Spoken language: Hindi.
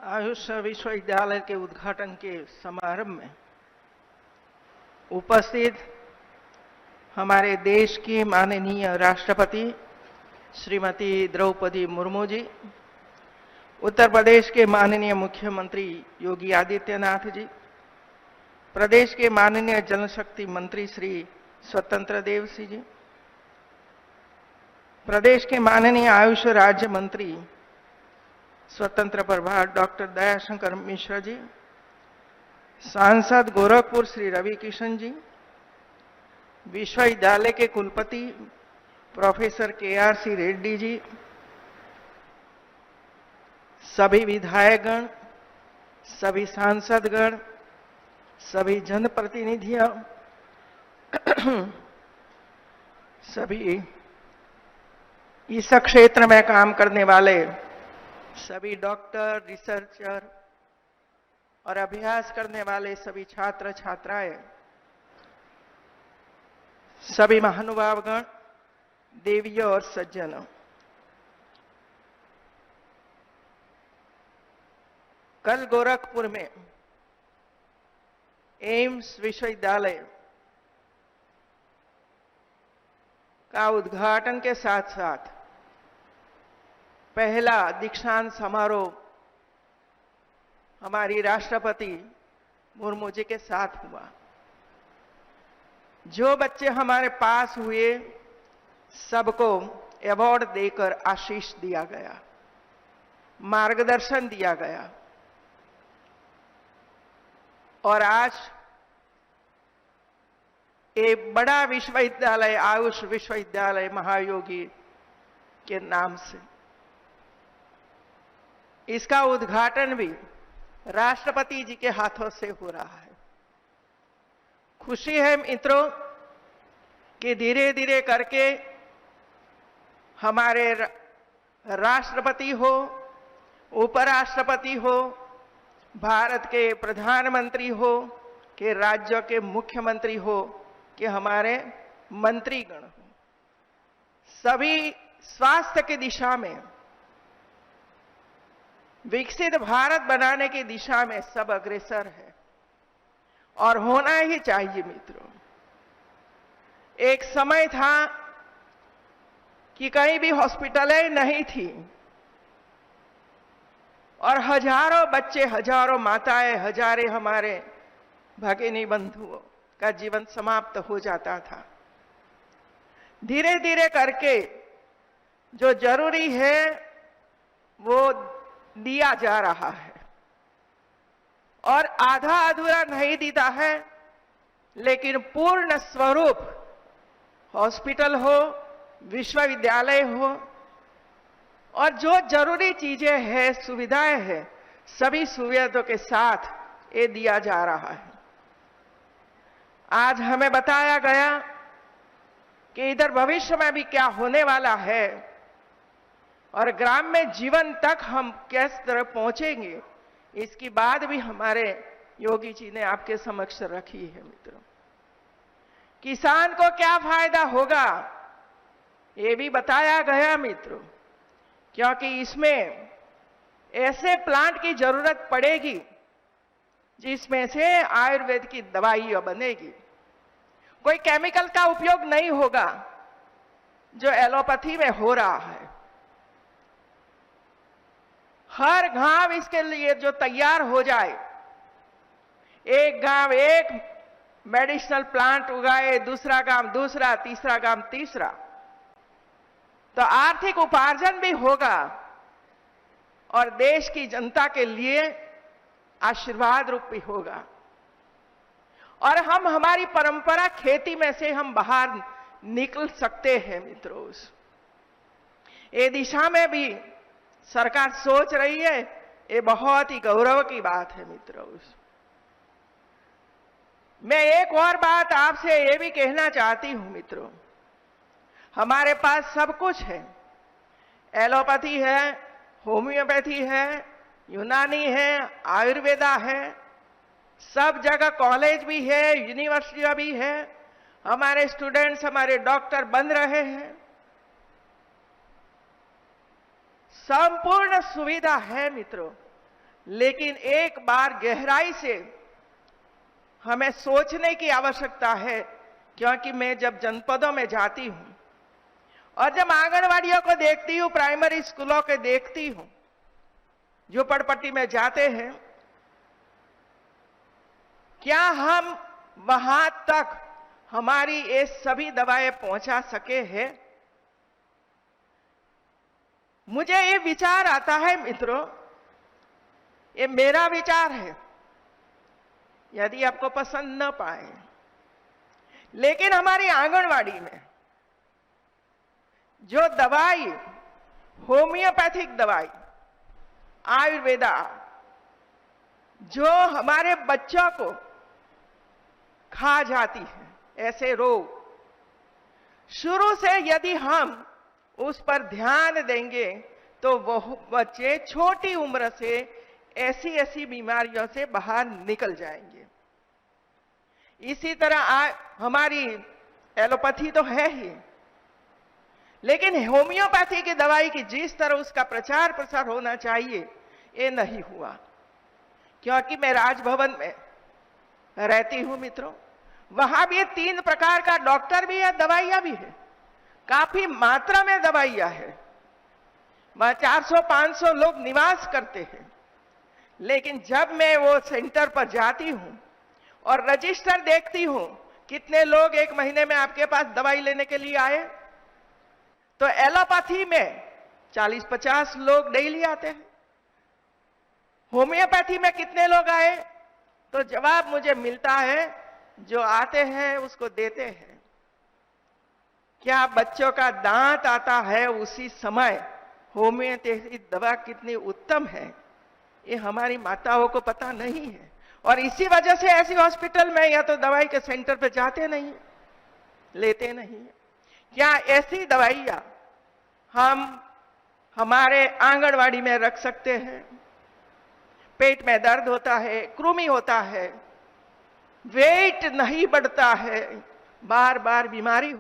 आयुष विश्वविद्यालय के उद्घाटन के समारंभ में उपस्थित हमारे देश की माननीय राष्ट्रपति श्रीमती द्रौपदी मुर्मू जी, उत्तर प्रदेश के माननीय मुख्यमंत्री योगी आदित्यनाथ जी, प्रदेश के माननीय जल शक्ति मंत्री श्री स्वतंत्र देव सिंह जी, प्रदेश के माननीय आयुष राज्य मंत्री स्वतंत्र प्रभार डॉक्टर दयाशंकर मिश्र जी, सांसद गोरखपुर श्री रवि किशन जी, विश्वविद्यालय के कुलपति प्रोफेसर KRC रेड्डी जी, सभी विधायकगण, सभी सांसदगण, सभी जनप्रतिनिधियों, सभी इस क्षेत्र में काम करने वाले सभी डॉक्टर, रिसर्चर और अभ्यास करने वाले सभी छात्र छात्राएं, सभी महानुभावगण, देवियों और सज्जनों, कल गोरखपुर में एम्स विश्वविद्यालय का उद्घाटन के साथ साथ पहला दीक्षांत समारोह हमारी राष्ट्रपति मुर्मू जी के साथ हुआ। जो बच्चे हमारे पास हुए सबको अवार्ड देकर आशीष दिया गया, मार्गदर्शन दिया गया और आज एक बड़ा विश्वविद्यालय आयुष विश्वविद्यालय महायोगी के नाम से इसका उद्घाटन भी राष्ट्रपति जी के हाथों से हो रहा है। खुशी है मित्रों कि धीरे धीरे करके हमारे राष्ट्रपति हो, उपराष्ट्रपति हो, भारत के प्रधानमंत्री हो, कि राज्यों के मुख्यमंत्री हो, कि हमारे मंत्रीगण हो, सभी स्वास्थ्य की दिशा में, विकसित भारत बनाने की दिशा में सब अग्रसर है और होना ही चाहिए मित्रों। एक समय था कि कहीं भी हॉस्पिटलें नहीं थी और हजारों बच्चे, हजारों माताएं, हजारे हमारे भगिनी बंधुओं का जीवन समाप्त हो जाता था। धीरे धीरे करके जो जरूरी है वो दिया जा रहा है और आधा अधूरा नहीं देता है, लेकिन पूर्ण स्वरूप हॉस्पिटल हो, विश्वविद्यालय हो और जो जरूरी चीजें हैं, सुविधाएं हैं, सभी सुविधाओं के साथ ये दिया जा रहा है। आज हमें बताया गया कि इधर भविष्य में भी क्या होने वाला है और ग्राम में जीवन तक हम किस तरह पहुंचेंगे, इसकी बात भी हमारे योगी जी ने आपके समक्ष रखी है मित्रों। किसान को क्या फायदा होगा ये भी बताया गया मित्रों, क्योंकि इसमें ऐसे प्लांट की जरूरत पड़ेगी जिसमें से आयुर्वेद की दवाइयां बनेगी। कोई केमिकल का उपयोग नहीं होगा जो एलोपैथी में हो रहा है। हर गांव इसके लिए जो तैयार हो जाए, एक गांव एक मेडिसिनल प्लांट उगाए, दूसरा गांव दूसरा, तीसरा गांव तीसरा, तो आर्थिक उपार्जन भी होगा और देश की जनता के लिए आशीर्वाद रूप भी होगा और हम हमारी परंपरा खेती में से हम बाहर निकल सकते हैं मित्रों। ये दिशा में भी सरकार सोच रही है, ये बहुत ही गौरव की बात है मित्रों। मैं एक और बात आपसे ये भी कहना चाहती हूं मित्रों, हमारे पास सब कुछ है, एलोपैथी है, होम्योपैथी है, यूनानी है, आयुर्वेदा है, सब जगह कॉलेज भी है, यूनिवर्सिटियां भी है, हमारे स्टूडेंट्स, हमारे डॉक्टर बन रहे हैं, संपूर्ण सुविधा है मित्रों। लेकिन एक बार गहराई से हमें सोचने की आवश्यकता है, क्योंकि मैं जब जनपदों में जाती हूं और जब आंगनवाड़ियों को देखती हूं, प्राइमरी स्कूलों के देखती हूं, झोपड़पट्टी में जाते हैं, क्या हम वहां तक हमारी ये सभी दवाएं पहुंचा सके हैं? मुझे ये विचार आता है मित्रों, ये मेरा विचार है, यदि आपको पसंद न पाए, लेकिन हमारी आंगनवाड़ी में जो दवाई, होम्योपैथिक दवाई, आयुर्वेदा, जो हमारे बच्चों को खा जाती है, ऐसे रोग, शुरू से यदि हम उस पर ध्यान देंगे तो वह बच्चे छोटी उम्र से ऐसी ऐसी बीमारियों से बाहर निकल जाएंगे। इसी तरह हमारी एलोपैथी तो है ही, लेकिन होम्योपैथी की दवाई की जिस तरह उसका प्रचार प्रसार होना चाहिए, ये नहीं हुआ। क्योंकि मैं राजभवन में रहती हूं मित्रों, वहां भी 3 प्रकार का डॉक्टर भी है, दवाइयां भी है, काफी मात्रा में दवाइयां है, वहां 400-500 लोग निवास करते हैं। लेकिन जब मैं वो सेंटर पर जाती हूं और रजिस्टर देखती हूं, कितने लोग एक महीने में आपके पास दवाई लेने के लिए आए, तो एलोपैथी में 40-50 लोग डेली आते हैं। होम्योपैथी में कितने लोग आए? तो जवाब मुझे मिलता है, जो आते हैं उसको देते हैं। क्या बच्चों का दांत आता है उसी समय होम्योपैथी दवा कितनी उत्तम है, ये हमारी माताओं को पता नहीं है। और इसी वजह से ऐसी हॉस्पिटल में या तो दवाई के सेंटर पे जाते नहीं, लेते नहीं। क्या ऐसी दवाइयां हम हमारे आंगनवाड़ी में रख सकते हैं? पेट में दर्द होता है, कृमि होता है, वेट नहीं बढ़ता है, बार बार बीमारी